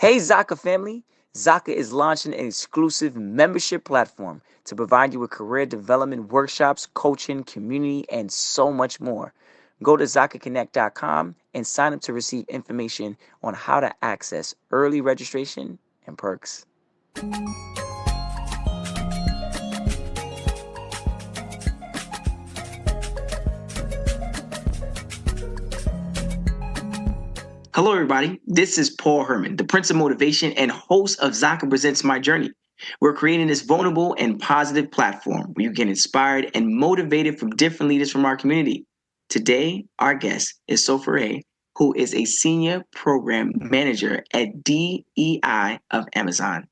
Hey, Zaka family! Zaka is launching an exclusive membership platform to provide you with career development workshops, coaching, community, and so much more. Go to ZakaConnect.com and sign up to receive information on how to access early registration and perks. Hello, everybody. This is Paul Herman, the Prince of Motivation and host of Zaka Presents My Journey. We're creating this vulnerable and positive platform where you get inspired and motivated from different leaders from our community. Today, our guest is Sophearay, who is a senior program manager at DEI of Amazon.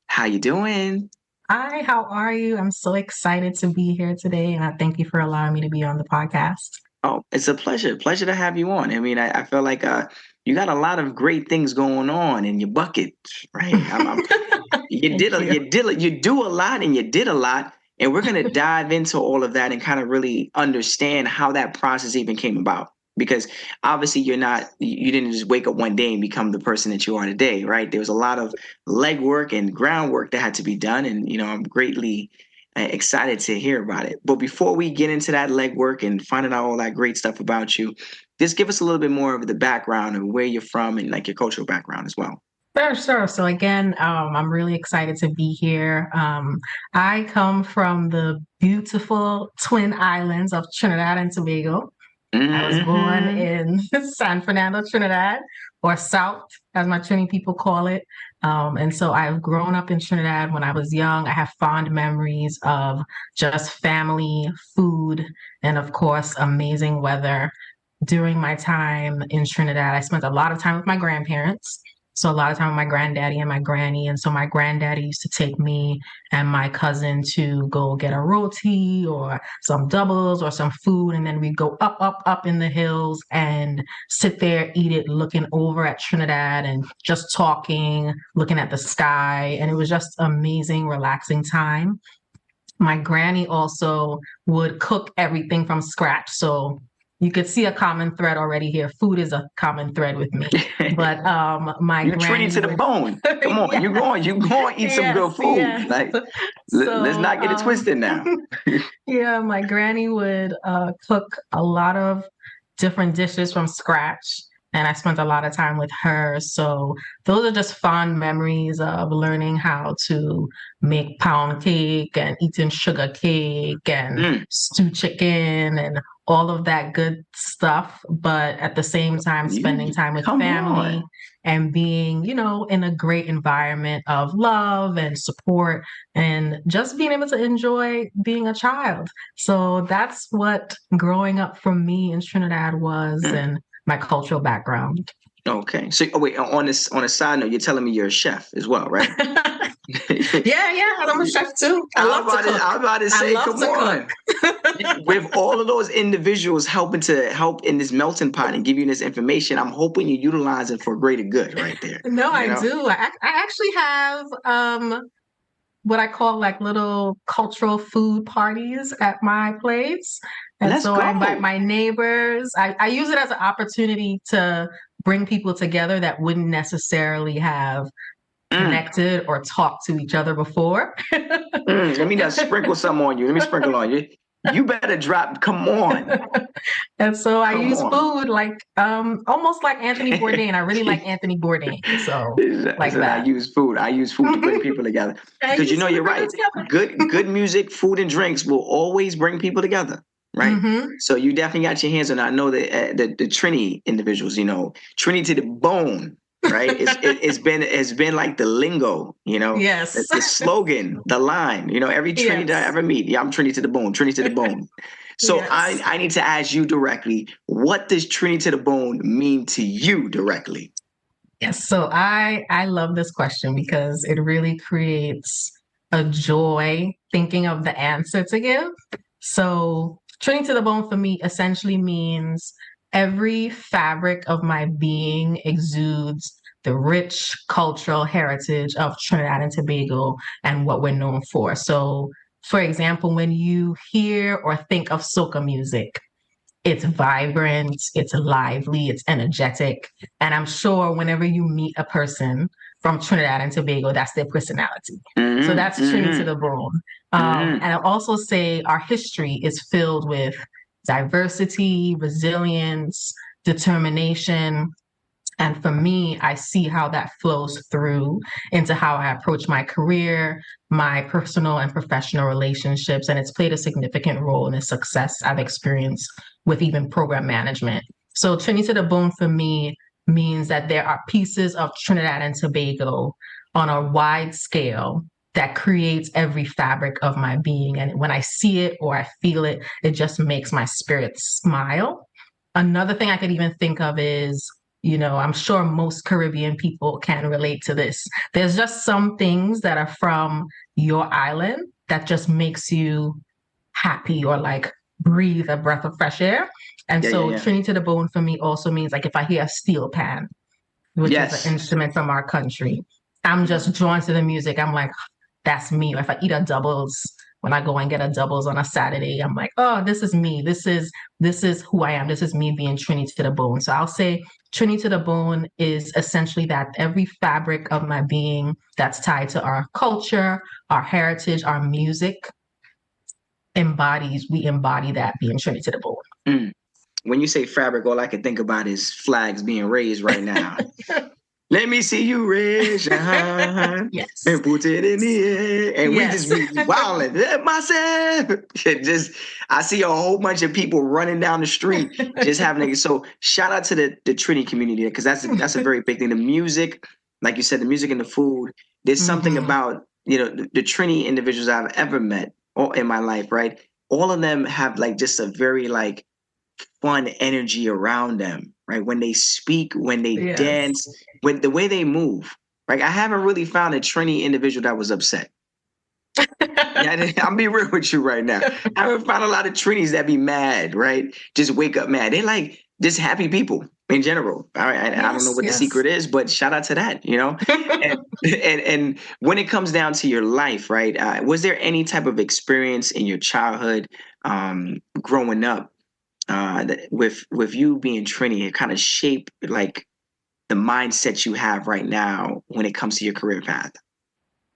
How you doing? Hi, how are you? I'm so excited to be here today, and I thank you for allowing me to be on the podcast. Oh, it's a pleasure. Pleasure to have you on. I mean, I feel like you got a lot of great things going on in your bucket, right? You do a lot, and you did a lot, and we're gonna dive into all of that and kind of really understand how that process even came about. Because obviously, you didn't just wake up one day and become the person that you are today, right? There was a lot of legwork and groundwork that had to be done, and I'm greatly excited to hear about it. But before we get into that legwork and finding out all that great stuff about you, just give us a little bit more of the background of where you're from and like your cultural background as well. Sure. So again, I'm really excited to be here. I come from the beautiful Twin Islands of Trinidad and Tobago. I was born in San Fernando, Trinidad, or South, as my Trini people call it. And so I've grown up in Trinidad when I was young. I have fond memories of just family, food, and of course, amazing weather. During my time in Trinidad, I spent a lot of time with my grandparents. So a lot of time with my granddaddy and my granny. And so my granddaddy used to take me and my cousin to go get a roti or some doubles or some food. And then we'd go up in the hills and sit there, eat it, looking over at Trinidad and just talking, looking at the sky. And it was just amazing, relaxing time. My granny also would cook everything from scratch. So you could see a common thread already here. Food is a common thread with me. But my You're granny treated to the bone. Come on, yes. you going to eat some good food. Yes. Like, So, let's not get it twisted now. Yeah, my granny would cook a lot of different dishes from scratch. And I spent a lot of time with her. So those are just fond memories of learning how to make pound cake and eating sugar cake and stew chicken and all of that good stuff. But at the same time, spending time with family and being, in a great environment of love and support and just being able to enjoy being a child. So that's what growing up for me in Trinidad was. And my cultural background. Okay. So, wait, on a side note, you're telling me you're a chef as well, right? Yeah, I'm a chef too. I'm about to say, come on. With all of those individuals help in this melting pot and give you this information, I'm hoping you utilize it for greater good right there. No, I do. I actually have what I call like little cultural food parties at my place. And so I invite my neighbors. I use it as an opportunity to bring people together that wouldn't necessarily have connected or talked to each other before. Let me just sprinkle some on you. Let me sprinkle on you. You better drop. Come on. And so I use food like almost like Anthony Bourdain. I really like Anthony Bourdain. So like that. I use food to bring people together. Because you're right. Good music, food, and drinks will always bring people together. Right. Mm-hmm. So you definitely got your hands on it. I know that the Trini individuals, Trini to the bone. Right. It's been like the lingo, Yes. The slogan, the line, every Trini that I ever meet. Yeah, I'm Trini to the bone, Trini to the bone. So yes. I need to ask you directly, what does Trini to the bone mean to you directly? Yes. So I love this question because it really creates a joy thinking of the answer to give. So Trini to the bone for me essentially means every fabric of my being exudes the rich cultural heritage of Trinidad and Tobago and what we're known for. So, for example, when you hear or think of soca music, It's vibrant, it's lively, it's energetic. And I'm sure whenever you meet a person from Trinidad and Tobago, that's their personality. So that's Trini to the bone. And I'll also say our history is filled with diversity, resilience, determination. And for me, I see how that flows through into how I approach my career, my personal and professional relationships. And it's played a significant role in the success I've experienced with even program management. So Trinity to the Bone for me means that there are pieces of Trinidad and Tobago on a wide scale that creates every fabric of my being. And when I see it or I feel it, it just makes my spirit smile. Another thing I could even think of is, I'm sure most Caribbean people can relate to this. There's just some things that are from your island that just makes you happy or like breathe a breath of fresh air. And Trinity to the Bone for me also means like if I hear a steel pan, which is an instrument from our country, I'm just drawn to the music. I'm like, that's me. Or if I eat a doubles, when I go and get a doubles on a Saturday, I'm like, oh, this is me. This is who I am. This is me being Trinity to the Bone. So I'll say Trinity to the Bone is essentially that every fabric of my being that's tied to our culture, our heritage, our music we embody that being Trinity to the Bone. When you say fabric, all I can think about is flags being raised right now. Let me see you raise your hand and put it in the air. And we just be wilding. Myself. I see a whole bunch of people running down the street just having it. So shout out to the Trini community, because that's a very big thing. The music, like you said, the music and the food. There's something about, the Trini individuals I've ever met in my life, right? All of them have like just a very like fun energy around them, right? When they speak, when they dance, when the way they move, right? I haven't really found a Trini individual that was upset. I'm being real with you right now. I haven't found a lot of Trinis that be mad, right? Just wake up mad. They like just happy people in general. I don't know what the secret is, but shout out to that, and when it comes down to your life, right? Was there any type of experience in your childhood growing up with you being Trini, it kind of shaped like the mindset you have right now when it comes to your career path?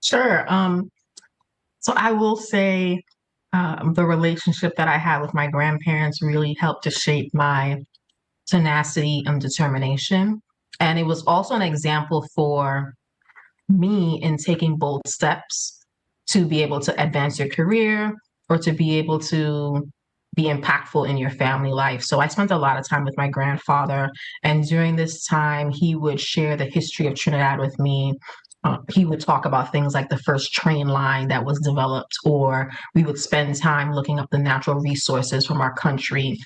Sure. So I will say the relationship that I had with my grandparents really helped to shape my tenacity and determination. And it was also an example for me in taking bold steps to be able to advance your career or to be able to be impactful in your family life. So I spent a lot of time with my grandfather, and during this time, he would share the history of Trinidad with me. He would talk about things like the first train line that was developed, or we would spend time looking up the natural resources from our country.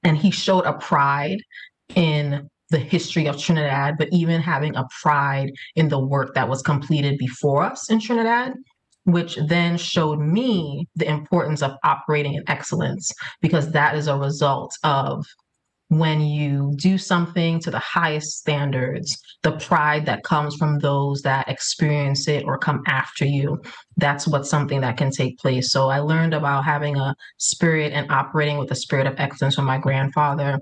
And he showed a pride in the history of Trinidad, but even having a pride in the work that was completed before us in Trinidad, which then showed me the importance of operating in excellence, because that is a result of when you do something to the highest standards, the pride that comes from those that experience it or come after you, that's what's something that can take place. So I learned about having a spirit and operating with a spirit of excellence from my grandfather.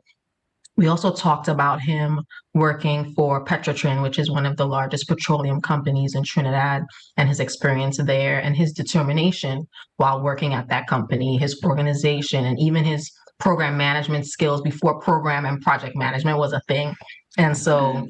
We also talked about him working for Petrotrin, which is one of the largest petroleum companies in Trinidad, and his experience there and his determination while working at that company, his organization, and even his program management skills before program and project management was a thing. And so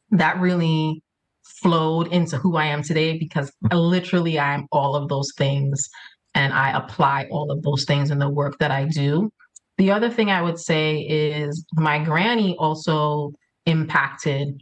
that really flowed into who I am today, because literally I am all of those things and I apply all of those things in the work that I do. The other thing I would say is my granny also impacted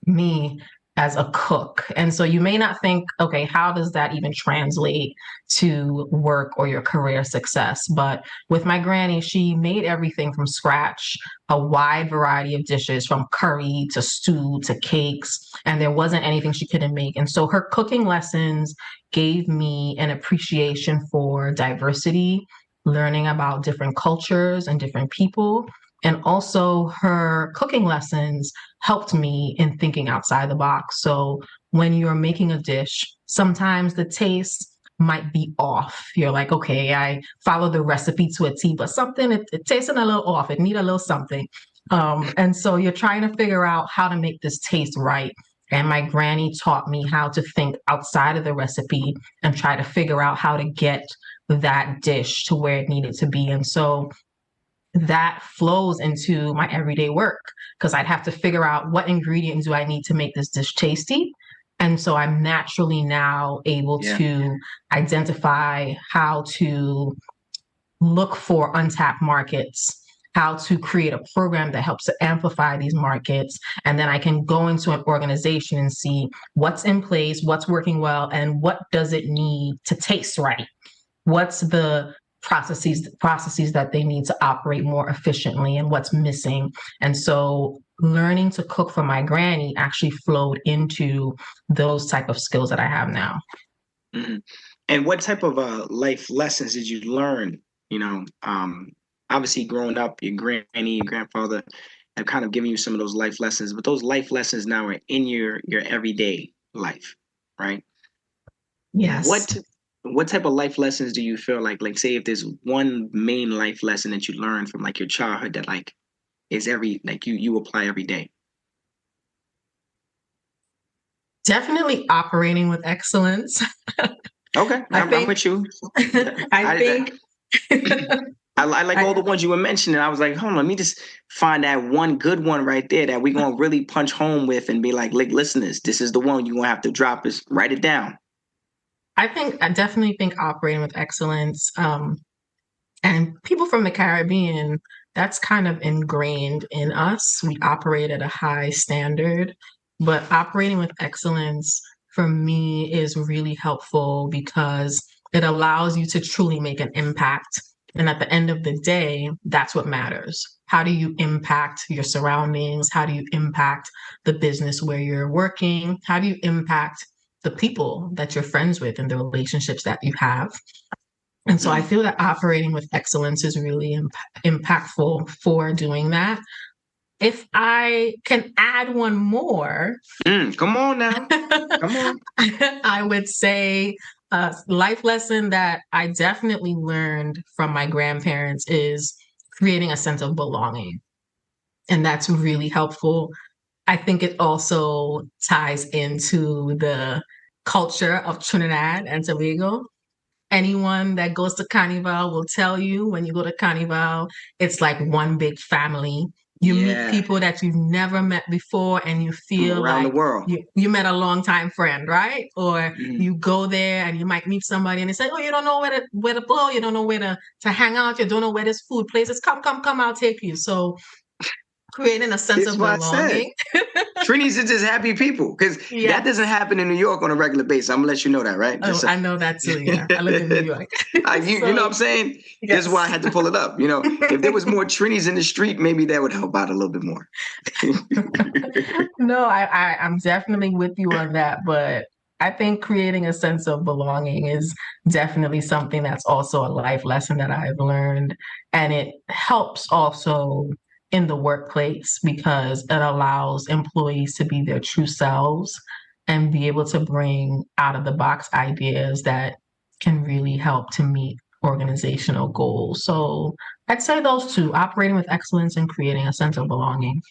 me as a cook. And so you may not think, okay, how does that even translate to work or your career success? But with my granny, she made everything from scratch, a wide variety of dishes from curry to stew to cakes, and there wasn't anything she couldn't make. And so her cooking lessons gave me an appreciation for diversity, learning about different cultures and different people. And also her cooking lessons helped me in thinking outside the box. So when you're making a dish, sometimes the taste might be off. You're like, okay, I follow the recipe to a T, but something, it tasting a little off. It need a little something. And so you're trying to figure out how to make this taste right. And my granny taught me how to think outside of the recipe and try to figure out how to get that dish to where it needed to be. And so that flows into my everyday work because I'd have to figure out what ingredients do I need to make this dish tasty. And so I'm naturally now able to identify how to look for untapped markets, how to create a program that helps to amplify these markets. And then I can go into an organization and see what's in place, what's working well, and what does it need to taste right. What's the processes that they need to operate more efficiently and what's missing. And so learning to cook for my granny actually flowed into those type of skills that I have now. Mm-hmm. And what type of life lessons did you learn? Obviously growing up, your granny, your grandfather have kind of given you some of those life lessons, but those life lessons now are in your everyday life, right? Yes. What type of life lessons do you feel like say if there's one main life lesson that you learned from like your childhood that like is you apply every day? Definitely operating with excellence. Okay, I'm with you. I think I like all the ones you were mentioning. I was like, hold on, let me just find that one good one right there that we're gonna really punch home with and be like listeners, this is the one you're gonna have to drop is write it down. I definitely think operating with excellence, and people from the Caribbean, that's kind of ingrained in us. We operate at a high standard, but operating with excellence for me is really helpful because it allows you to truly make an impact. And at the end of the day, that's what matters. How do you impact your surroundings? How do you impact the business where you're working? How do you impact the people that you're friends with and the relationships that you have? And so I feel that operating with excellence is really impactful for doing that. If I can add one more, come on now, come on. I would say a life lesson that I definitely learned from my grandparents is creating a sense of belonging. And that's really helpful. I think it also ties into the culture of Trinidad and Tobago. Anyone that goes to Carnival will tell you when you go to Carnival, it's like one big family. You meet people that you've never met before and you feel around like the world. You met a longtime friend, right? Or you go there and you might meet somebody and they say, oh, you don't know where to go, you don't know where to hang out, you don't know where this food place is. Come, I'll take you. So creating a sense of belonging. Trinities are just happy people because that doesn't happen in New York on a regular basis. I'm gonna let you know that, right? I know that too. Yeah, I live in New York. You know what I'm saying? Yes. That's why I had to pull it up. If there was more Trinities in the street, maybe that would help out a little bit more. No, I'm definitely with you on that, but I think creating a sense of belonging is definitely something that's also a life lesson that I've learned, and it helps also in the workplace because it allows employees to be their true selves and be able to bring out of the box ideas that can really help to meet organizational goals. So I'd say those two, operating with excellence and creating a sense of belonging.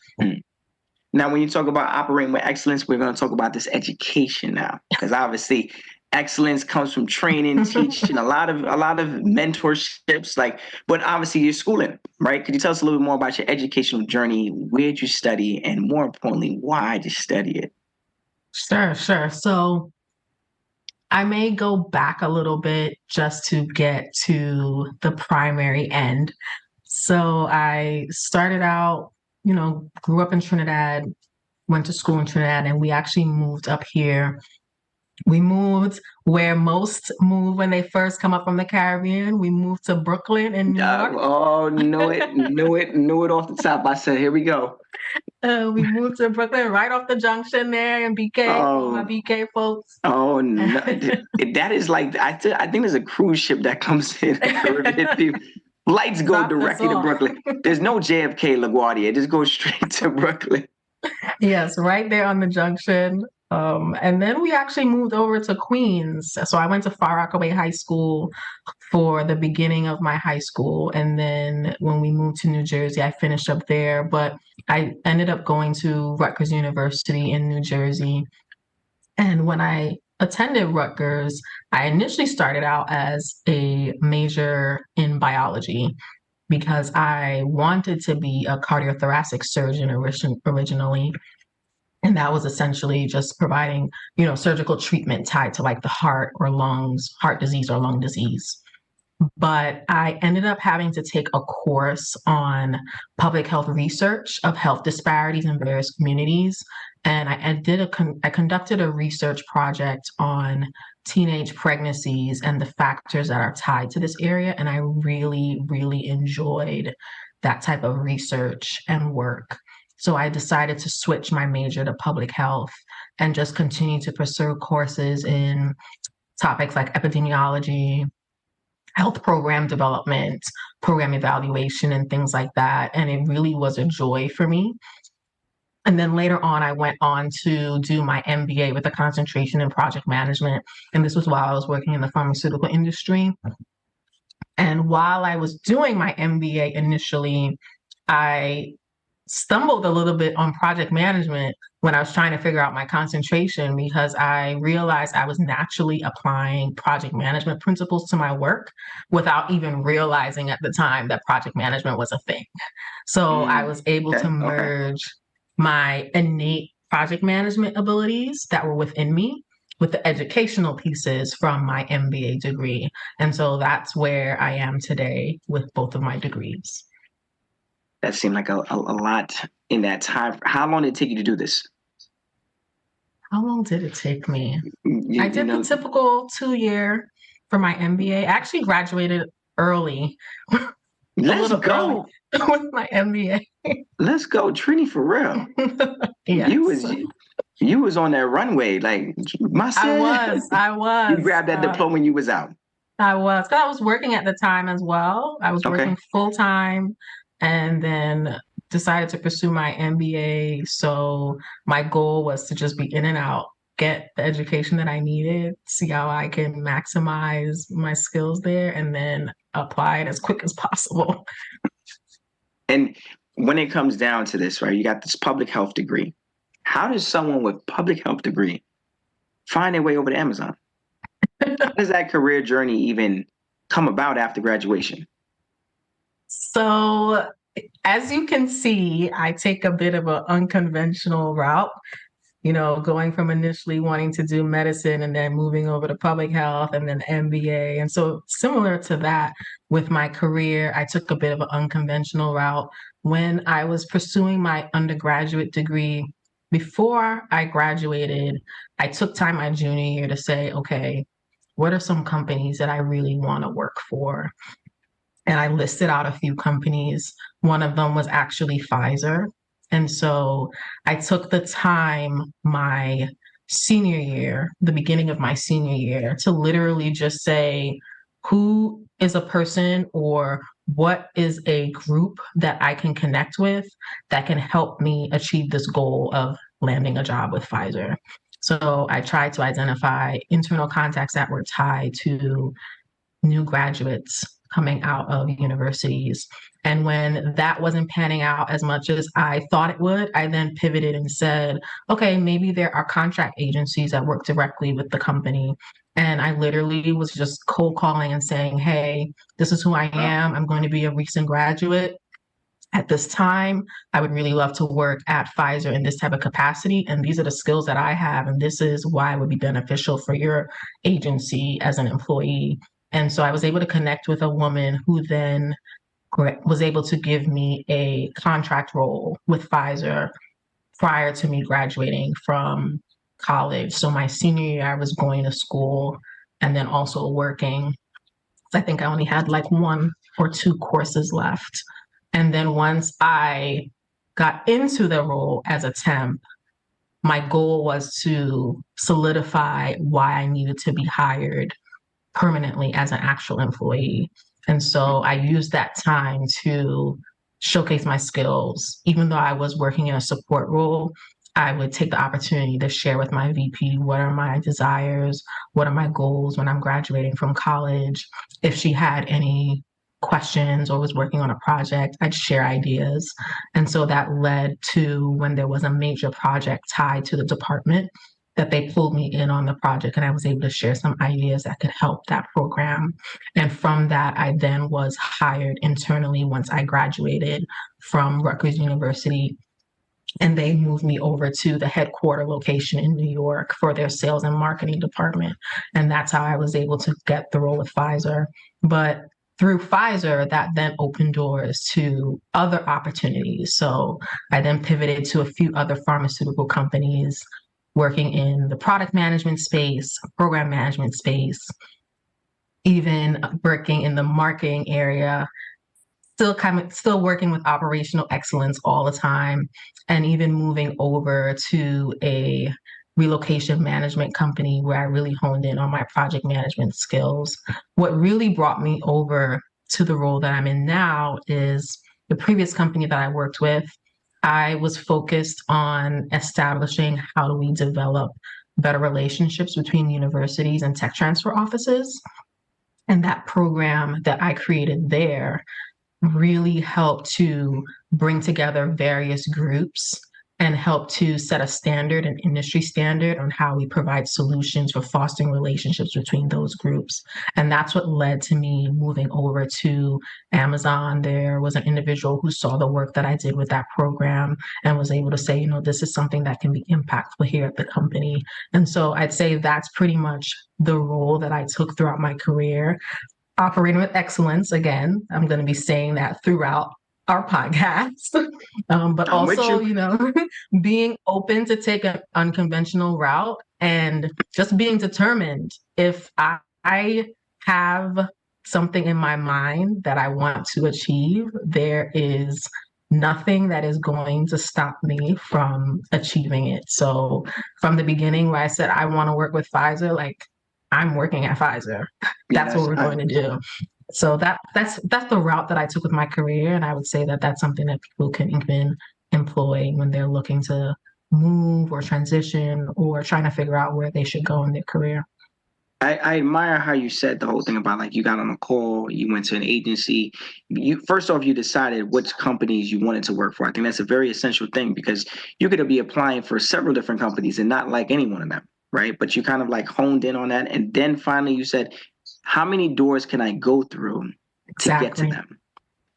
Now, when you talk about operating with excellence, we're going to talk about this education now, because obviously excellence comes from training, teaching, a lot of mentorships, but obviously you're schooling, right? Could you tell us a little bit more about your educational journey? Where did you study? And more importantly, why did you study it? Sure. So I may go back a little bit just to get to the primary end. So I started out, grew up in Trinidad, went to school in Trinidad, and we actually moved up here. We moved where most move when they first come up from the Caribbean. We moved to Brooklyn in New York. Oh, knew it off the top. I said, here we go. We moved to Brooklyn right off the junction there in BK, my BK folks. Oh, no. That is like, I think there's a cruise ship that comes in. Flights go directly to Brooklyn. There's no JFK LaGuardia. It just goes straight to Brooklyn. Yes, right there on the junction. And then we actually moved over to Queens. So I went to Far Rockaway High School for the beginning of my high school. And then when we moved to New Jersey, I finished up there. But I ended up going to Rutgers University in New Jersey. And when I attended Rutgers, I initially started out as a major in biology because I wanted to be a cardiothoracic surgeon originally. And that was essentially just providing, surgical treatment tied to like the heart or lungs, heart disease or lung disease. But I ended up having to take a course on public health research of health disparities in various communities. And I conducted a research project on teenage pregnancies and the factors that are tied to this area. And I really, really enjoyed that type of research and work. So I decided to switch my major to public health and just continue to pursue courses in topics like epidemiology, health program development, program evaluation, and things like that. And it really was a joy for me. And then later on, I went on to do my MBA with a concentration in project management. And this was while I was working in the pharmaceutical industry. And while I was doing my MBA initially, I stumbled a little bit on project management when I was trying to figure out my concentration because I realized I was naturally applying project management principles to my work without even realizing at the time that project management was a thing. So I was able to merge my innate project management abilities that were within me with the educational pieces from my MBA degree. And so that's where I am today with both of my degrees. That seemed like a lot in that time. How long did it take you to do this? How long did it take me? I did the typical 2-year for my MBA. I actually graduated early. Let's go with my MBA. Let's go, Trini, for real. Yes. You was on that runway, like I was. You grabbed that diploma when you was out. I was. I was working at the time as well. I was working full time, and then decided to pursue my MBA. So my goal was to just be in and out, get the education that I needed, see how I can maximize my skills there, and then apply it as quick as possible. And when it comes down to this, right, you got this public health degree. How does someone with public health degree find their way over to Amazon? How does that career journey even come about after graduation? So, as you can see, I take a bit of an unconventional route, going from initially wanting to do medicine and then moving over to public health and then MBA. And so similar to that with my career, I took a bit of an unconventional route. When I was pursuing my undergraduate degree, before I graduated, I took time my junior year to say, okay, what are some companies that I really want to work for? And I listed out a few companies. One of them was actually Pfizer. And so I took the time my senior year, the beginning of my senior year, to literally just say, who is a person or what is a group that I can connect with that can help me achieve this goal of landing a job with Pfizer? So I tried to identify internal contacts that were tied to new graduates coming out of universities. And when that wasn't panning out as much as I thought it would, I then pivoted and said, okay, maybe there are contract agencies that work directly with the company. And I literally was just cold calling and saying, hey, this is who I am. I'm going to be a recent graduate. At this time, I would really love to work at Pfizer in this type of capacity. And these are the skills that I have. And this is why it would be beneficial for your agency as an employee. And so I was able to connect with a woman who then was able to give me a contract role with Pfizer prior to me graduating from college. So my senior year, I was going to school and then also working. I think I only had like 1 or 2 courses left. And then once I got into the role as a temp, my goal was to solidify why I needed to be hired permanently as an actual employee. And so I used that time to showcase my skills. Even though I was working in a support role, I would take the opportunity to share with my VP what are my desires, what are my goals when I'm graduating from college. If she had any questions or was working on a project, I'd share ideas. And so that led to when there was a major project tied to the department that they pulled me in on the project, and I was able to share some ideas that could help that program. And from that, I then was hired internally once I graduated from Rutgers University, and they moved me over to the headquarter location in New York for their sales and marketing department. And that's how I was able to get the role with Pfizer. But through Pfizer, that then opened doors to other opportunities. So I then pivoted to a few other pharmaceutical companies working in the product management space, program management space, even working in the marketing area, still working with operational excellence all the time, and even moving over to a relocation management company where I really honed in on my project management skills. What really brought me over to the role that I'm in now is the previous company that I worked with. I was focused on establishing how do we develop better relationships between universities and tech transfer offices. And that program that I created there really helped to bring together various groups and help to set a standard, an industry standard on how we provide solutions for fostering relationships between those groups. And that's what led to me moving over to Amazon. There was an individual who saw the work that I did with that program and was able to say, you know, this is something that can be impactful here at the company. And so I'd say that's pretty much the role that I took throughout my career. Operating with excellence, again, I'm going to be saying that throughout our podcast, but also, you know, being open to take an unconventional route and just being determined. If I have something in my mind that I want to achieve, there is nothing that is going to stop me from achieving it. So from the beginning where I said I want to work with Pfizer, like I'm working at Pfizer. That's what we're going to do. So that's the route that I took with my career, and I would say that that's something that people can even employ when they're looking to move or transition or trying to figure out where they should go in their career. I admire how you said the whole thing about like you got on a call, you went to an agency. You first off, you decided which companies you wanted to work for. I think that's a very essential thing because you could be applying for several different companies and not like any one of them, right? But you kind of like honed in on that, and then finally you said, how many doors can I go through to get to them?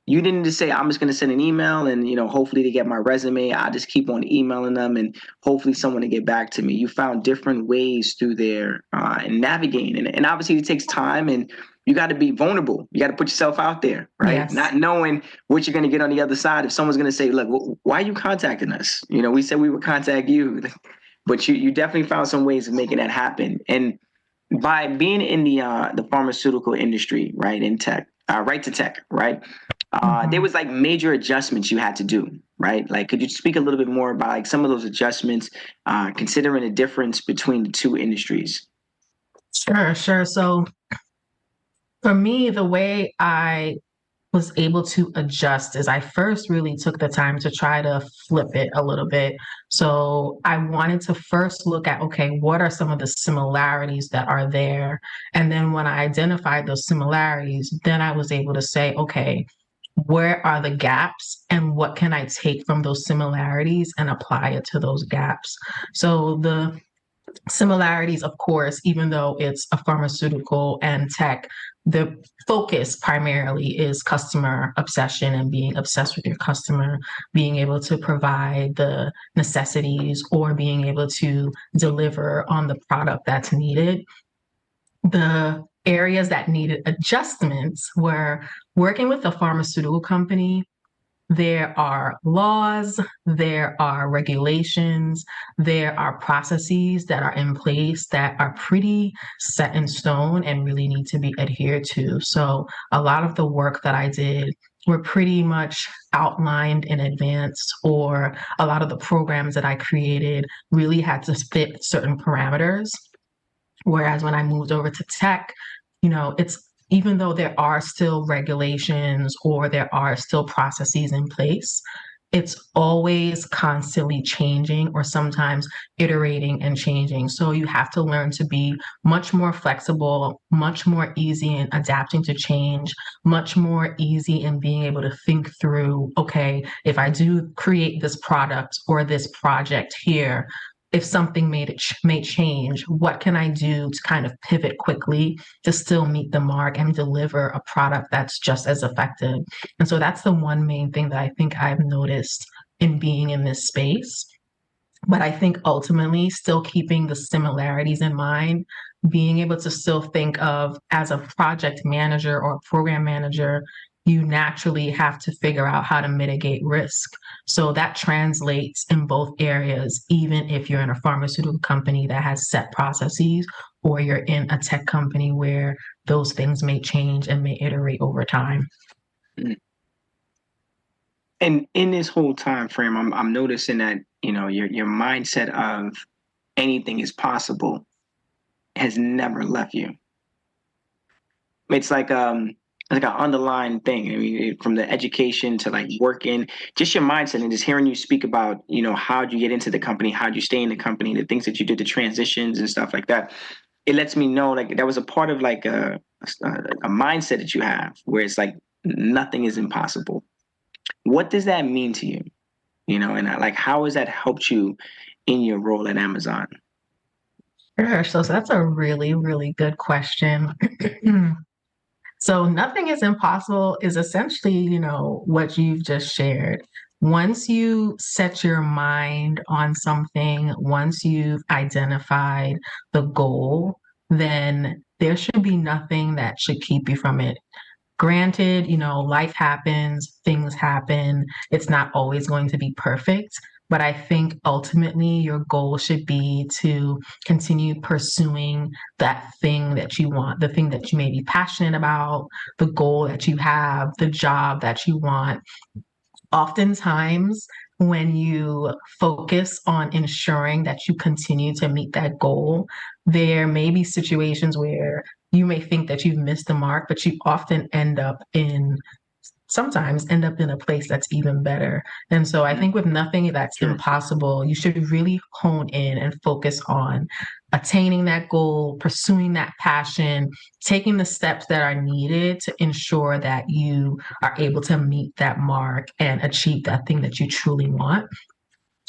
You didn't just say, I'm just going to send an email and, you know, hopefully they get my resume. I just keep on emailing them and hopefully someone will get back to me. You found different ways through there and navigating. And obviously it takes time and you got to be vulnerable. You got to put yourself out there, right? Yes. Not knowing what you're going to get on the other side. If someone's going to say, look, why are you contacting us? You know, we said we would contact you, but you definitely found some ways of making that happen. And by being in the pharmaceutical industry, right, in tech, right to tech, right, there was like major adjustments you had to do, right? Like, could you speak a little bit more about like some of those adjustments, considering the difference between the two industries? Sure. So for me, the way I was able to adjust is I first really took the time to try to flip it a little bit. So I wanted to first look at, okay, what are some of the similarities that are there? And then when I identified those similarities, then I was able to say, okay, where are the gaps and what can I take from those similarities and apply it to those gaps? So the similarities, of course, even though it's a pharmaceutical and tech, the focus primarily is customer obsession and being obsessed with your customer, being able to provide the necessities or being able to deliver on the product that's needed. The areas that needed adjustments were working with a pharmaceutical company. There are laws, there are regulations, there are processes that are in place that are pretty set in stone and really need to be adhered to. So a lot of the work that I did were pretty much outlined in advance, or a lot of the programs that I created really had to fit certain parameters. Whereas when I moved over to tech, you know, it's even though there are still regulations or there are still processes in place, it's always constantly changing or sometimes iterating and changing. So you have to learn to be much more flexible, much more easy in adapting to change, much more easy in being able to think through, okay, if I do create this product or this project here, if something may change, what can I do to kind of pivot quickly to still meet the mark and deliver a product that's just as effective? And so that's the one main thing that I think I've noticed in being in this space. But I think ultimately, still keeping the similarities in mind, being able to still think of as a project manager or program manager, you naturally have to figure out how to mitigate risk. So that translates in both areas, even if you're in a pharmaceutical company that has set processes, or you're in a tech company where those things may change and may iterate over time. And in this whole time frame, I'm noticing that, your mindset of anything is possible has never left you. It's like an underlying thing. I mean, from the education to like working, just your mindset, and just hearing you speak about, how'd you get into the company, how'd you stay in the company, the things that you did, the transitions and stuff like that. It lets me know like that was a part of like a mindset that you have where it's like nothing is impossible. What does that mean to you? And like, how has that helped you in your role at Amazon? Sure. So that's a really, really good question. So nothing is impossible is essentially, what you've just shared. Once you set your mind on something, once you've identified the goal, then there should be nothing that should keep you from it. Granted, life happens, things happen. It's not always going to be perfect, but I think ultimately your goal should be to continue pursuing that thing that you want, the thing that you may be passionate about, the goal that you have, the job that you want. Oftentimes, when you focus on ensuring that you continue to meet that goal, there may be situations where you may think that you've missed the mark, but you often sometimes end up in a place that's even better. And so I think with nothing that's impossible, you should really hone in and focus on attaining that goal, pursuing that passion, taking the steps that are needed to ensure that you are able to meet that mark and achieve that thing that you truly want,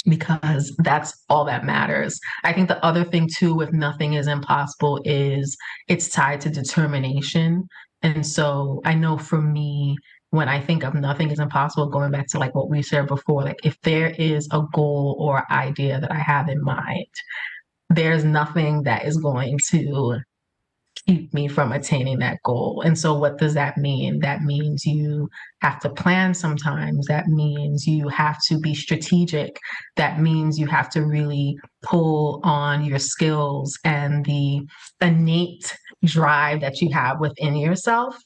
because that's all that matters. I think the other thing too with nothing is impossible is it's tied to determination. And so I know for me, when I think of nothing is impossible, going back to like what we said before, like if there is a goal or idea that I have in mind, there's nothing that is going to keep me from attaining that goal. And so what does that mean? That means you have to plan sometimes. That means you have to be strategic. That means you have to really pull on your skills and the innate drive that you have within yourself.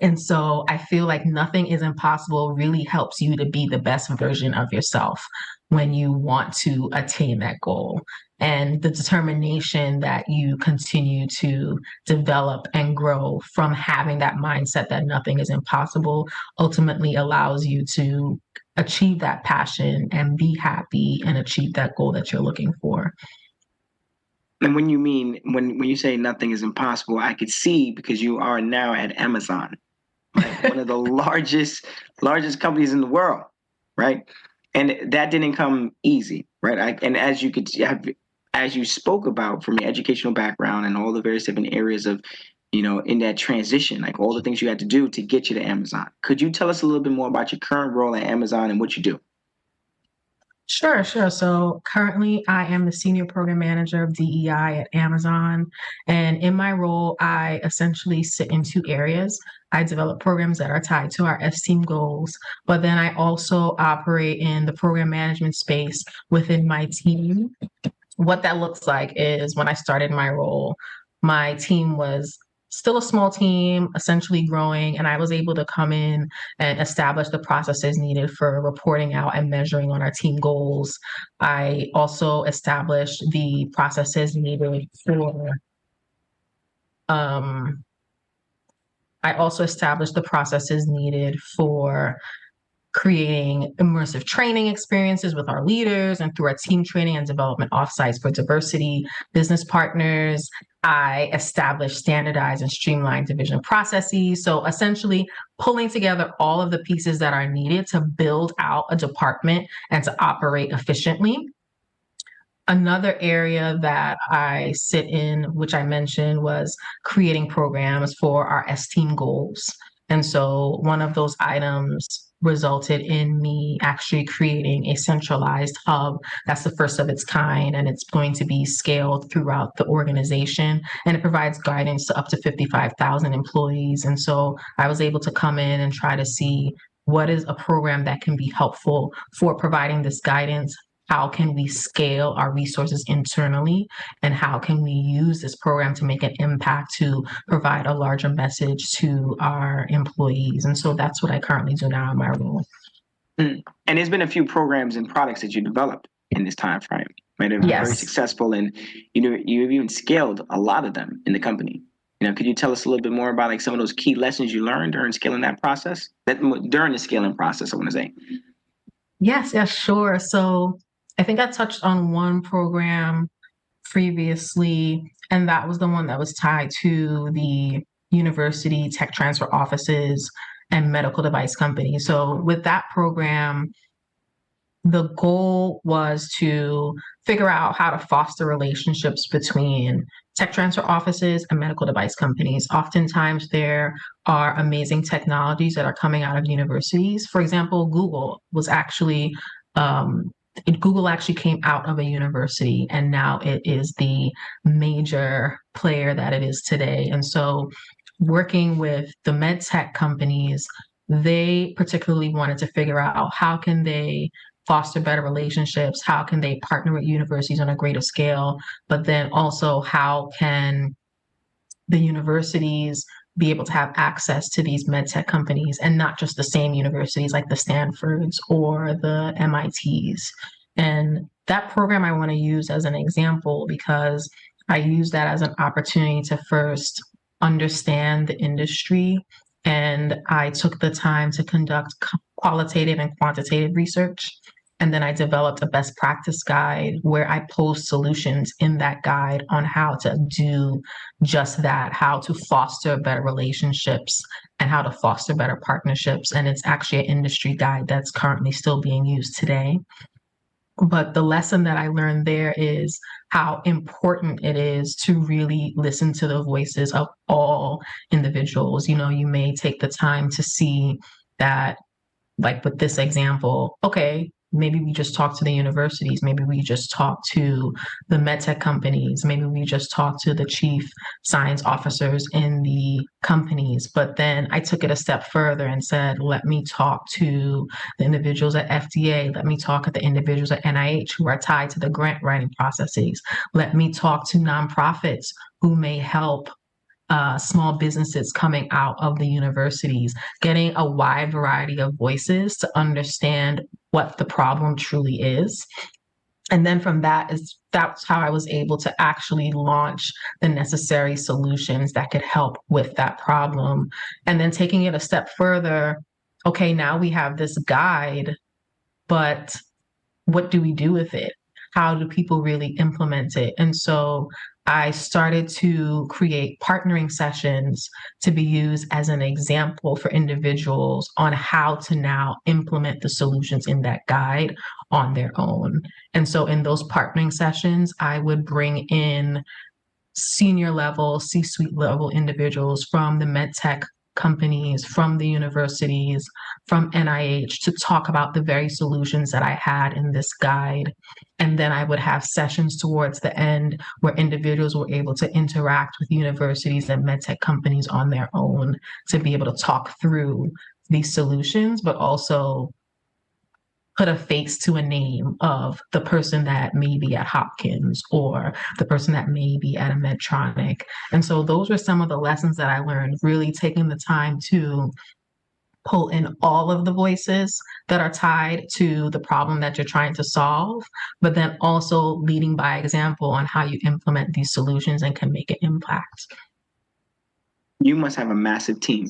And so I feel like nothing is impossible really helps you to be the best version of yourself when you want to attain that goal. And the determination that you continue to develop and grow from having that mindset that nothing is impossible ultimately allows you to achieve that passion and be happy and achieve that goal that you're looking for. And when you say nothing is impossible, I could see because you are now at Amazon, right? One of the largest companies in the world, right? And that didn't come easy, right? And as you spoke about from your educational background and all the various different areas of, in that transition, like all the things you had to do to get you to Amazon. Could you tell us a little bit more about your current role at Amazon and what you do? Sure. So currently I am the senior program manager of DEI at Amazon. And in my role, I essentially sit in two areas. I develop programs that are tied to our S-Team goals, but then I also operate in the program management space within my team. What that looks like is when I started my role, my team was still a small team, essentially growing, and I was able to come in and establish the processes needed for reporting out and measuring on our team goals. I also established the processes needed for I also established the processes needed for creating immersive training experiences with our leaders and through our team training and development offsites for diversity business partners. I established standardized and streamlined division processes. So essentially pulling together all of the pieces that are needed to build out a department and to operate efficiently. Another area that I sit in, which I mentioned, was creating programs for our S-Team goals. And so one of those items resulted in me actually creating a centralized hub that's the first of its kind, and it's going to be scaled throughout the organization, and it provides guidance to up to 55,000 employees. And so I was able to come in and try to see what is a program that can be helpful for providing this guidance. How can we scale our resources internally, and how can we use this program to make an impact to provide a larger message to our employees? And so that's what I currently do now in my role. And there's been a few programs and products that you developed in this time frame, right? They're very successful, and you've even scaled a lot of them in the company. Could you tell us a little bit more about like some of those key lessons you learned during scaling that process? During the scaling process, I want to say. Yes, sure. So I think I touched on one program previously, and that was the one that was tied to the university tech transfer offices and medical device companies. So with that program, the goal was to figure out how to foster relationships between tech transfer offices and medical device companies. Oftentimes there are amazing technologies that are coming out of universities. For example, Google actually came out of a university, and now it is the major player that it is today. And so working with the med tech companies, they particularly wanted to figure out how can they foster better relationships, how can they partner with universities on a greater scale, but then also how can the universities be able to have access to these med tech companies, and not just the same universities like the Stanfords or the MITs. And that program I want to use as an example because I use that as an opportunity to first understand the industry. And I took the time to conduct qualitative and quantitative research. And then I developed a best practice guide where I post solutions in that guide on how to do just that, how to foster better relationships and how to foster better partnerships. And it's actually an industry guide that's currently still being used today. But the lesson that I learned there is how important it is to really listen to the voices of all individuals. You may take the time to see that, like with this example, okay, maybe we just talk to the universities, maybe we just talk to the medtech companies, maybe we just talk to the chief science officers in the companies. But then I took it a step further and said, let me talk to the individuals at FDA, let me talk to the individuals at NIH who are tied to the grant writing processes, let me talk to nonprofits who may help small businesses coming out of the universities, getting a wide variety of voices to understand what the problem truly is. And then from that's how I was able to actually launch the necessary solutions that could help with that problem. And then taking it a step further, okay, now we have this guide, but what do we do with it? How do people really implement it? And so I started to create partnering sessions to be used as an example for individuals on how to now implement the solutions in that guide on their own. And so in those partnering sessions, I would bring in senior level, C-suite level individuals from the med tech companies, from the universities, from NIH to talk about the very solutions that I had in this guide. And then I would have sessions towards the end where individuals were able to interact with universities and medtech companies on their own to be able to talk through these solutions, but also put a face to a name of the person that may be at Hopkins or the person that may be at a Medtronic. And so those were some of the lessons that I learned, really taking the time to pull in all of the voices that are tied to the problem that you're trying to solve, but then also leading by example on how you implement these solutions and can make an impact. You must have a massive team.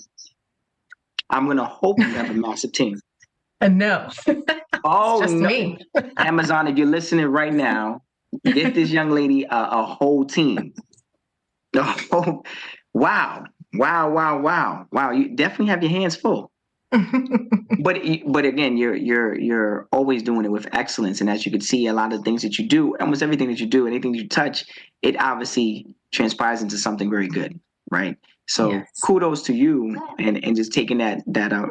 I'm going to hope you have a massive team. No. Oh, it's just no. me. Amazon, if you're listening right now, get this young lady a whole team. Oh, wow. Wow. You definitely have your hands full. But again, you're always doing it with excellence, and as you can see, a lot of things that you do, almost everything that you do, anything you touch, it obviously transpires into something very good, right? So Yes. kudos to you, and just taking that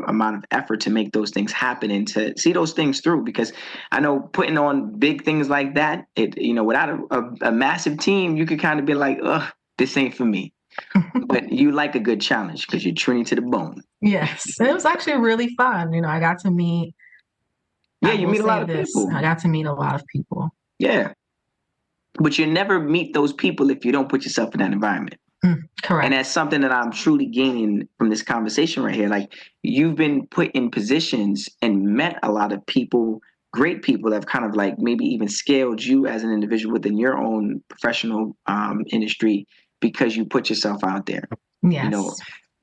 amount of effort to make those things happen and to see those things through. Because I know putting on big things like that, without a massive team, you could kind of be like, ugh, this ain't for me. But you like a good challenge because you're Trini to the bone. Yes. And it was actually really fun. I got to meet. Yeah, you meet a lot of people. I got to meet a lot of people. Yeah. But you never meet those people if you don't put yourself in that environment. Correct. And that's something that I'm truly gaining from this conversation right here. Like, you've been put in positions and met a lot of people, great people that have kind of like maybe even scaled you as an individual within your own professional industry because you put yourself out there. Yes.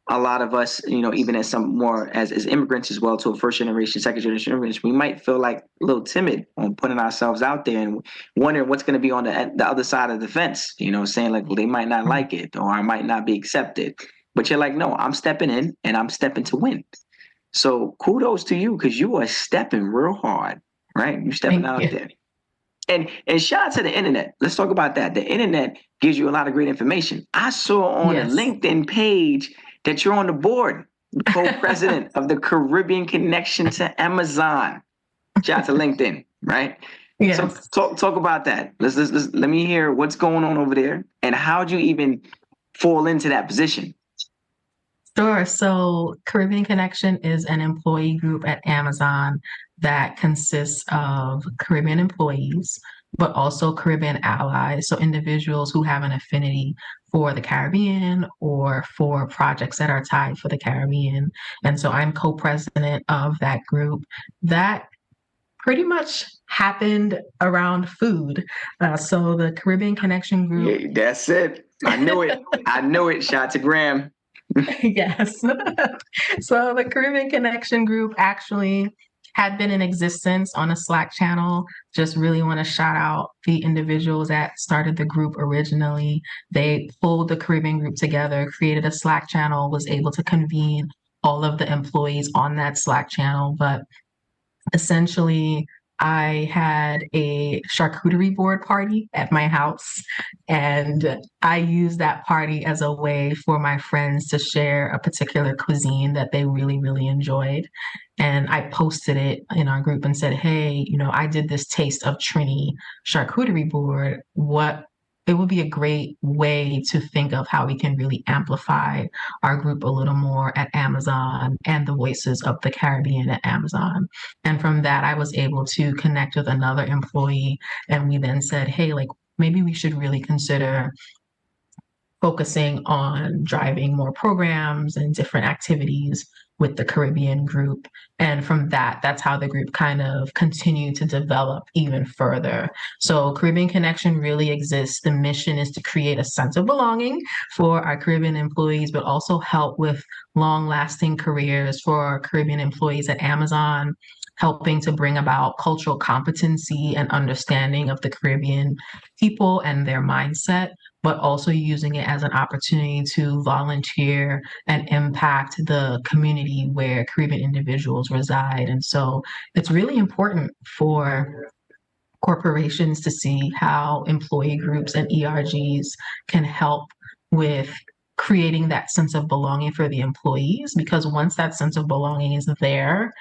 A lot of us, even as some more as immigrants as well, to a first generation, second generation immigrants, we might feel like a little timid on putting ourselves out there and wondering what's going to be on the other side of the fence, saying like, well, they might not like it or I might not be accepted. But you're like, no, I'm stepping in and I'm stepping to win. So kudos to you because you are stepping real hard, right? You're stepping out there. And shout out to the internet. Let's talk about that. The internet gives you a lot of great information. I saw on a LinkedIn page that you're on the board, co-president of the Caribbean Connection to Amazon. Shout out to LinkedIn, right? Yes. So talk about that. Let me hear what's going on over there and how'd you even fall into that position? Sure. So Caribbean Connection is an employee group at Amazon that consists of Caribbean employees, but also Caribbean allies. So individuals who have an affinity for the Caribbean or for projects that are tied for the Caribbean. And so I'm co-president of that group. That pretty much happened around food. So the Caribbean Connection group. Yeah, that's it. I knew it. Shout out to Graham. Yes. So the Caribbean Connection group actually had been in existence on a Slack channel. Just really want to shout out the individuals that started the group originally. They pulled the Caribbean group together, created a Slack channel, was able to convene all of the employees on that Slack channel. But essentially, I had a charcuterie board party at my house, and I used that party as a way for my friends to share a particular cuisine that they really, really enjoyed. And I posted it in our group and said, hey, I did this taste of Trini charcuterie board. It would be a great way to think of how we can really amplify our group a little more at Amazon and the voices of the Caribbean at Amazon. And from that, I was able to connect with another employee. And we then said, hey, like maybe we should really consider focusing on driving more programs and different activities with the Caribbean group. And from that's how the group kind of continued to develop even further. So Caribbean Connection really exists. The mission is to create a sense of belonging for our Caribbean employees, but also help with long-lasting careers for our Caribbean employees at Amazon, helping to bring about cultural competency and understanding of the Caribbean people and their mindset, but also using it as an opportunity to volunteer and impact the community where Caribbean individuals reside. And so it's really important for corporations to see how employee groups and ERGs can help with creating that sense of belonging for the employees, because once that sense of belonging is there,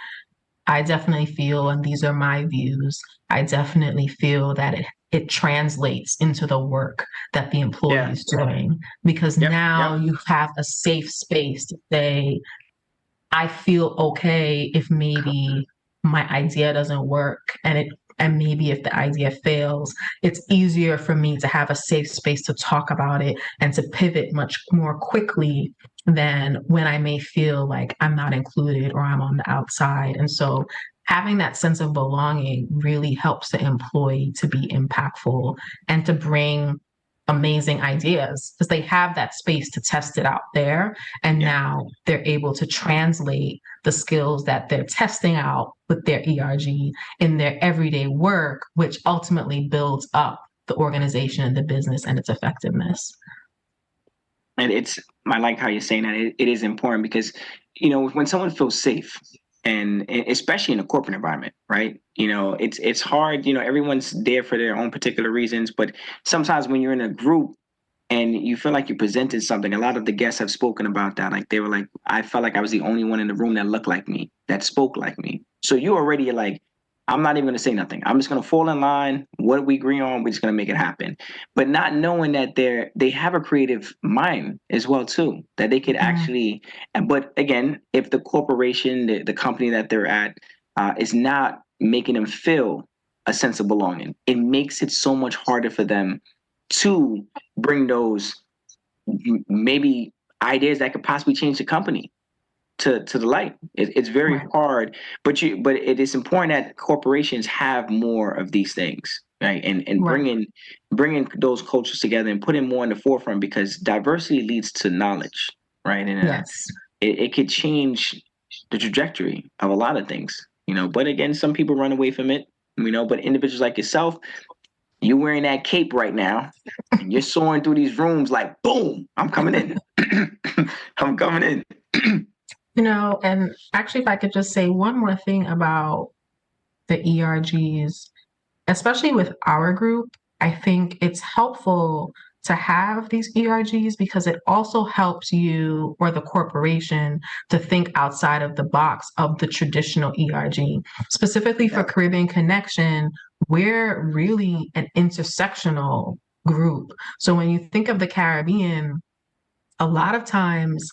I definitely feel, and these are my views, I definitely feel that it translates into the work that the employee is doing, because now you have a safe space to say, I feel okay if maybe my idea doesn't work, and maybe if the idea fails, it's easier for me to have a safe space to talk about it and to pivot much more quickly than when I may feel like I'm not included or I'm on the outside. And so having that sense of belonging really helps the employee to be impactful and to bring amazing ideas because they have that space to test it out there. And now they're able to translate the skills that they're testing out with their ERG in their everyday work, which ultimately builds up the organization and the business and its effectiveness. And I like how you're saying that. It is important because, when someone feels safe, and especially in a corporate environment, right? It's hard. Everyone's there for their own particular reasons, but sometimes when you're in a group and you feel like you presented something, a lot of the guests have spoken about that. Like they were like, I felt like I was the only one in the room that looked like me, that spoke like me. So you already are like, I'm not even going to say nothing. I'm just going to fall in line. What we agree on, we're just going to make it happen. But not knowing that they have a creative mind as well too, that they could actually. But again, if the corporation, the company that they're at, is not making them feel a sense of belonging, it makes it so much harder for them to bring those maybe ideas that could possibly change the company to the light. It's very hard, but it is important that corporations have more of these things, right? And bringing those cultures together and putting more in the forefront, because diversity leads to knowledge, right? And it could change the trajectory of a lot of things, But again, some people run away from it, But individuals like yourself, you're wearing that cape right now, and you're soaring through these rooms like, boom, I'm coming in. I'm coming in. And actually, if I could just say one more thing about the ERGs, especially with our group, I think it's helpful to have these ERGs because it also helps you or the corporation to think outside of the box of the traditional ERG. Specifically for Caribbean Connection, we're really an intersectional group. So when you think of the Caribbean, a lot of times,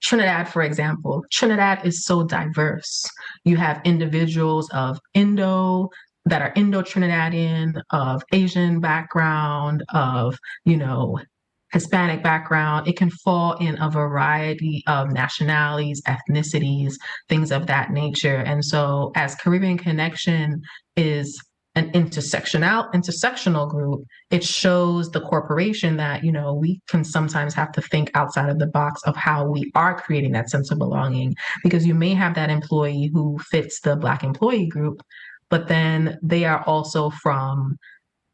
Trinidad, for example, Trinidad is so diverse. You have individuals of that are Indo-Trinidadian, of Asian background, of, Hispanic background. It can fall in a variety of nationalities, ethnicities, things of that nature. And so as Caribbean Connection is an intersectional group, it shows the corporation that, we can sometimes have to think outside of the box of how we are creating that sense of belonging, because you may have that employee who fits the Black employee group, but then they are also from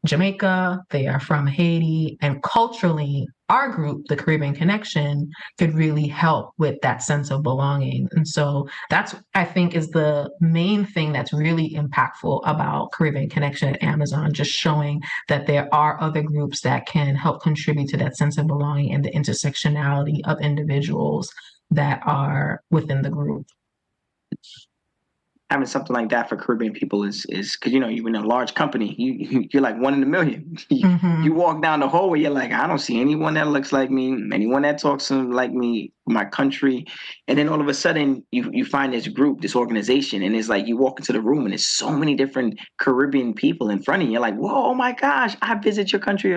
Jamaica, they are from Haiti, and culturally, our group, the Caribbean Connection, could really help with that sense of belonging. And so that's, I think, is the main thing that's really impactful about Caribbean Connection at Amazon, just showing that there are other groups that can help contribute to that sense of belonging and the intersectionality of individuals that are within the group. Having something like that for Caribbean people is because you're in a large company, you're like one in a million. You walk down the hallway, you're like, I don't see anyone that looks like me, anyone that talks like me, my country, and then all of a sudden you find this group, this organization, and it's like you walk into the room and there's so many different Caribbean people in front of you. You're like, whoa, oh my gosh, I visit your country,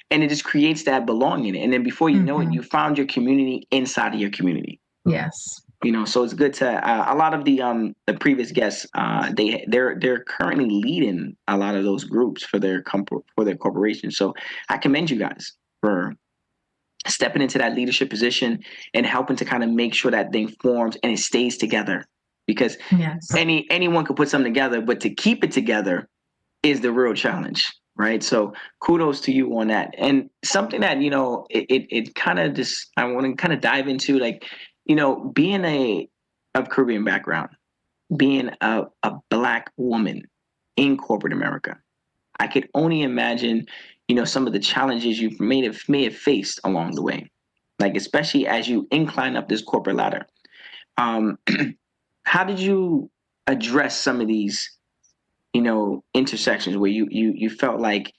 and it just creates that belonging. And then before you know it, you found your community inside of your community. Yes. So it's good to a lot of the previous guests. They're currently leading a lot of those groups for their corporation. So I commend you guys for stepping into that leadership position and helping to kind of make sure that thing forms and it stays together. Because anyone could put something together, but to keep it together is the real challenge, right? So kudos to you on that. And something that it kind of just I want to kind of dive into, like. Being of Caribbean background, being a Black woman in corporate America, I could only imagine, some of the challenges you may have faced along the way, like especially as you incline up this corporate ladder. How did you address some of these, intersections where you felt like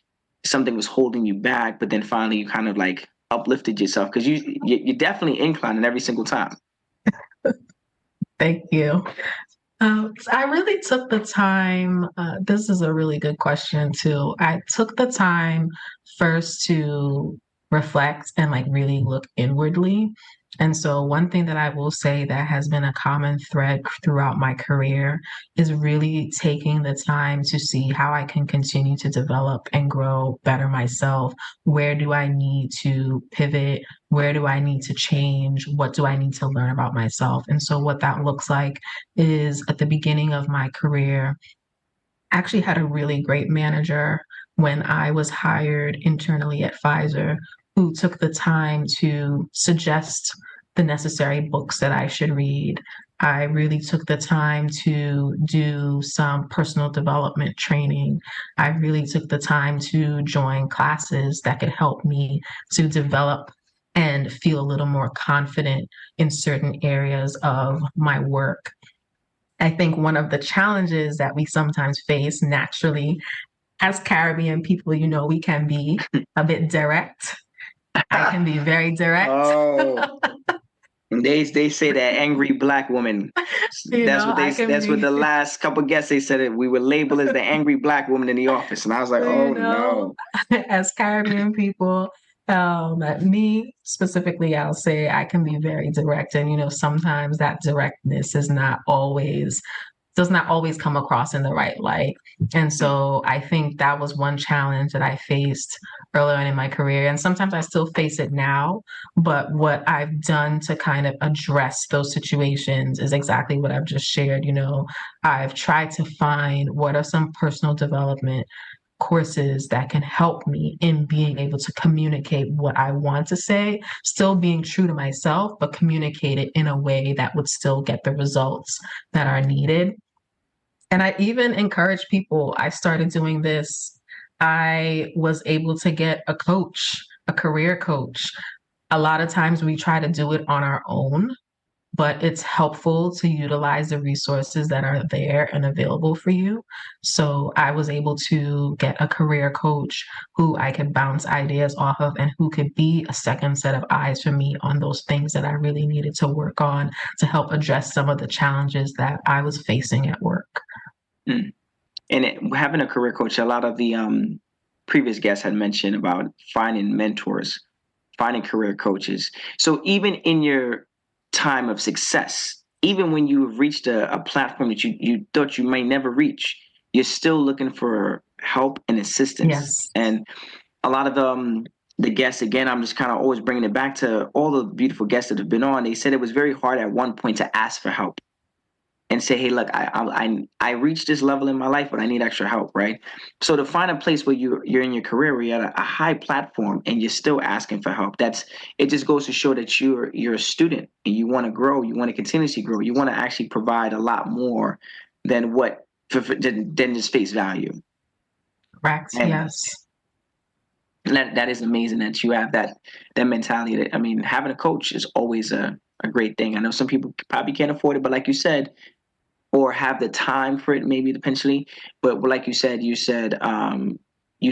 something was holding you back, but then finally you kind of like uplifted yourself, because you definitely inclining every single time. Thank you. I really took the time. This is a really good question too. I took the time first to reflect and like really look inwardly. And so one thing that I will say that has been a common thread throughout my career is really taking the time to see how I can continue to develop and grow better myself. Where do I need to pivot? Where do I need to change? What do I need to learn about myself? And so what that looks like is at the beginning of my career, I actually had a really great manager when I was hired internally at Pfizer who took the time to suggest the necessary books that I should read. I really took the time to do some personal development training. I really took the time to join classes that could help me to develop and feel a little more confident in certain areas of my work. I think one of the challenges that we sometimes face naturally as Caribbean people, we can be a bit direct. I can be very direct. Oh, they say that angry Black woman. That's what the last couple guests they said it. We were labeled as the angry Black woman in the office, and I was like, oh no. As Caribbean people, me specifically, I'll say I can be very direct, and sometimes that directness does not always come across in the right light. And so I think that was one challenge that I faced earlier on in my career. And sometimes I still face it now. But what I've done to kind of address those situations is exactly what I've just shared. I've tried to find what are some personal development courses that can help me in being able to communicate what I want to say, still being true to myself, but communicate it in a way that would still get the results that are needed. And I even encourage people, I started doing this. I was able to get a coach, a career coach. A lot of times we try to do it on our own, but it's helpful to utilize the resources that are there and available for you. So I was able to get a career coach who I could bounce ideas off of and who could be a second set of eyes for me on those things that I really needed to work on to help address some of the challenges that I was facing at work. Mm. And having a career coach, a lot of the previous guests had mentioned about finding mentors, finding career coaches. So even in your time of success, even when you've reached a platform that you thought you might never reach, you're still looking for help and assistance. Yes. And a lot of the guests, again, I'm just kind of always bringing it back to all the beautiful guests that have been on. They said it was very hard at one point to ask for help and say, hey, look, I reached this level in my life, but I need extra help, right? So to find a place where you're in your career where you're at a high platform and you're still asking for help, it just goes to show that you're a student and you want to grow, you want to continuously grow, you want to actually provide a lot more than than just face value. Correct. And yes. That is amazing that you have that mentality. I mean, having a coach is always a great thing. I know some people probably can't afford it, but like you said, or have the time for it, maybe potentially. But like you said, you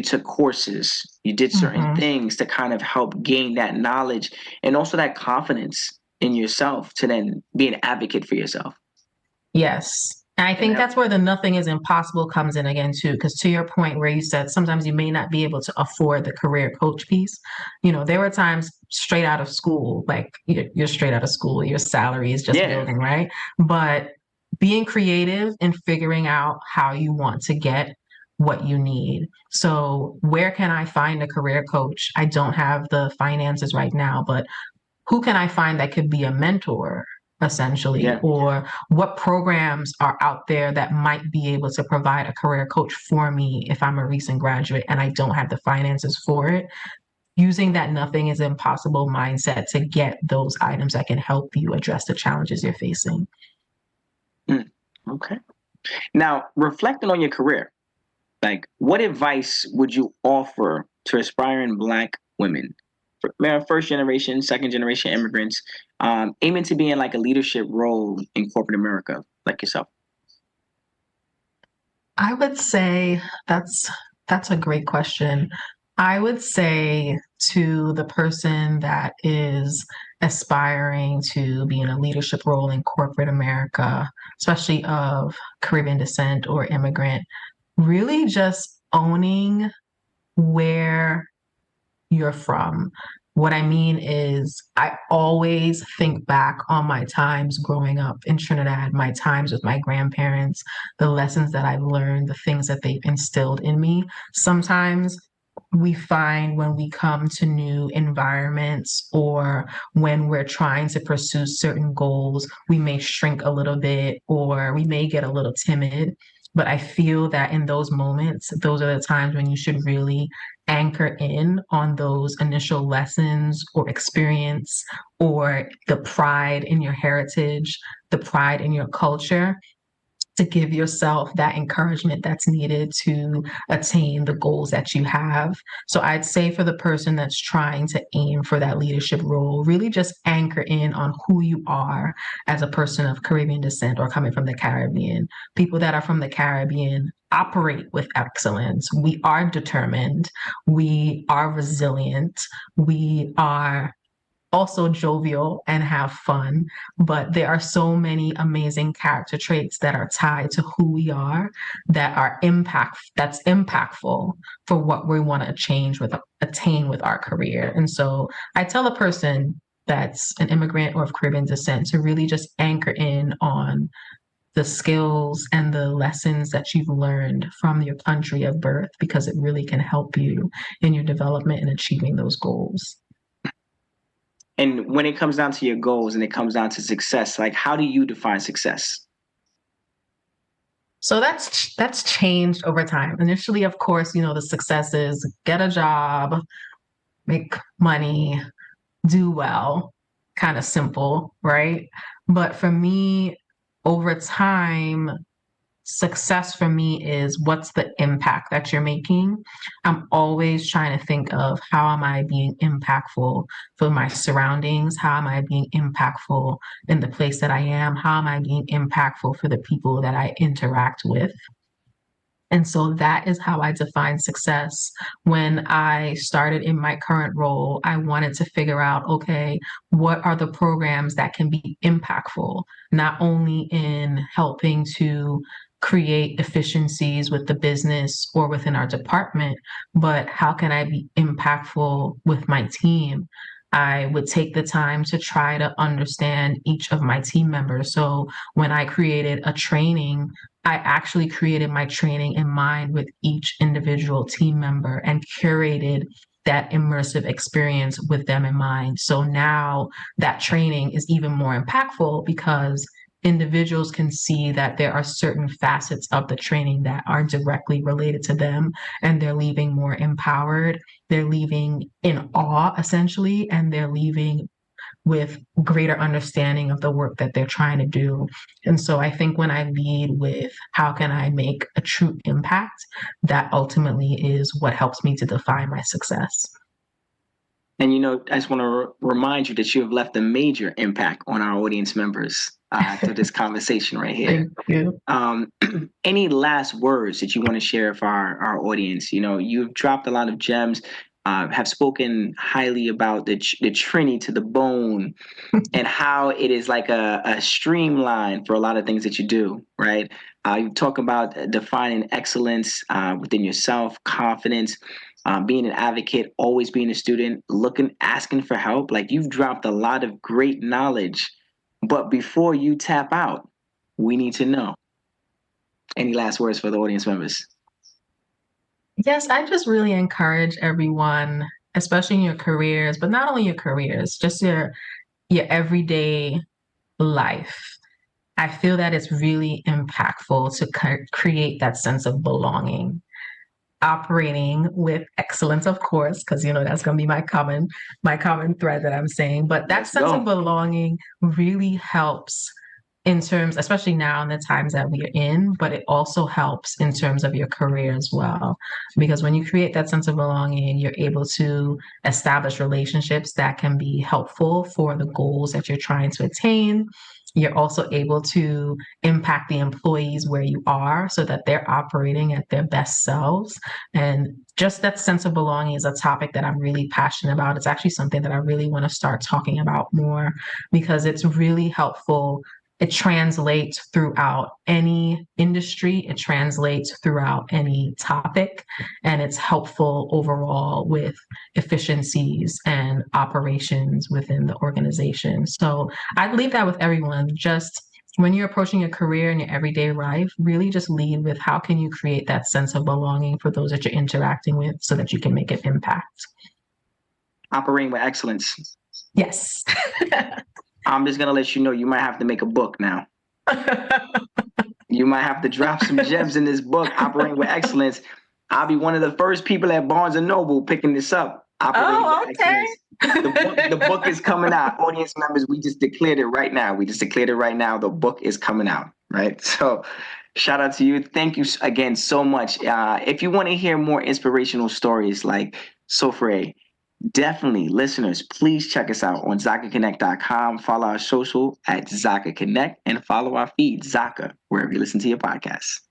took courses, you did certain things to kind of help gain that knowledge and also that confidence in yourself to then be an advocate for yourself. Yes. And I think that's where the nothing is impossible comes in again, too, because to your point where you said sometimes you may not be able to afford the career coach piece. There were times straight out of school, like you're straight out of school, your salary is just building, right? But being creative and figuring out how you want to get what you need. So where can I find a career coach? I don't have the finances right now, but who can I find that could be a mentor, essentially? Yeah. Or what programs are out there that might be able to provide a career coach for me if I'm a recent graduate and I don't have the finances for it? Using that nothing is impossible mindset to get those items that can help you address the challenges you're facing. Okay. Now, reflecting on your career, like what advice would you offer to aspiring Black women, first generation, second generation immigrants, aiming to be in like a leadership role in corporate America, like yourself? I would say that's a great question. I would say to the person that is aspiring to be in a leadership role in corporate America, especially of Caribbean descent or immigrant, really just owning where you're from. What I mean is, I always think back on my times growing up in Trinidad, my times with my grandparents, the lessons that I've learned, the things that they've instilled in me. Sometimes we find when we come to new environments or when we're trying to pursue certain goals, we may shrink a little bit or we may get a little timid. But I feel that in those moments, those are the times when you should really anchor in on those initial lessons or experience or the pride in your heritage, the pride in your culture, to give yourself that encouragement that's needed to attain the goals that you have. So I'd say for the person that's trying to aim for that leadership role, really just anchor in on who you are as a person of Caribbean descent or coming from the Caribbean. People that are from the Caribbean operate with excellence. We are determined. We are resilient. We are also jovial and have fun, but there are so many amazing character traits that are tied to who we are that's impactful for what we want to attain with our career. And so I tell a person that's an immigrant or of Caribbean descent to really just anchor in on the skills and the lessons that you've learned from your country of birth, because it really can help you in your development and achieving those goals. And when it comes down to your goals and it comes down to success, like how do you define success? So that's changed over time. Initially, of course, the success is get a job, make money, do well, kind of simple, right? But for me, over time, success for me is what's the impact that you're making. I'm always trying to think of how am I being impactful for my surroundings? How am I being impactful in the place that I am? How am I being impactful for the people that I interact with? And so that is how I define success. When I started in my current role, I wanted to figure out, okay, what are the programs that can be impactful, not only in helping to create efficiencies with the business or within our department, but how can I be impactful with my team? I would take the time to try to understand each of my team members. So when I created a training, I actually created my training in mind with each individual team member and curated that immersive experience with them in mind. So now that training is even more impactful because individuals can see that there are certain facets of the training that are directly related to them, and they're leaving more empowered. They're leaving in awe, essentially, and they're leaving with greater understanding of the work that they're trying to do. And so I think when I lead with how can I make a true impact, that ultimately is what helps me to define my success. And I just want to remind you that you have left a major impact on our audience members through this conversation right here. Thank you. Any last words that you want to share for our audience? You've dropped a lot of gems, have spoken highly about the Trini to the bone and how it is like a streamline for a lot of things that you do, right? You talk about defining excellence within yourself, confidence, being an advocate, always being a student, asking for help. Like you've dropped a lot of great knowledge. But before you tap out, we need to know. Any last words for the audience members? Yes, I just really encourage everyone, especially in your careers, but not only your careers, just your everyday life. I feel that it's really impactful to create that sense of belonging, operating with excellence, of course, because that's going to be my common thread that I'm saying. But that sense of belonging really helps in terms, especially now in the times that we are in, but it also helps in terms of your career as well. Because when you create that sense of belonging, you're able to establish relationships that can be helpful for the goals that you're trying to attain. You're also able to impact the employees where you are so that they're operating at their best selves. And just that sense of belonging is a topic that I'm really passionate about. It's actually something that I really want to start talking about more because it's really helpful it translates throughout any industry. It translates throughout any topic, and it's helpful overall with efficiencies and operations within the organization. So I'd leave that with everyone. Just when you're approaching a career in your everyday life, really just lead with how can you create that sense of belonging for those that you're interacting with so that you can make an impact. Operating with excellence. Yes. I'm just going to let you know, you might have to make a book now. You might have to drop some gems in this book, Operating with Excellence. I'll be one of the first people at Barnes & Noble picking this up. Operating with Excellence. The book is coming out. Audience members, we just declared it right now. The book is coming out, right? So shout out to you. Thank you again so much. If you want to hear more inspirational stories like Sophearay, definitely, listeners, please check us out on ZakaConnect.com. Follow our social at Zaka Connect and follow our feed, Zaka, wherever you listen to your podcasts.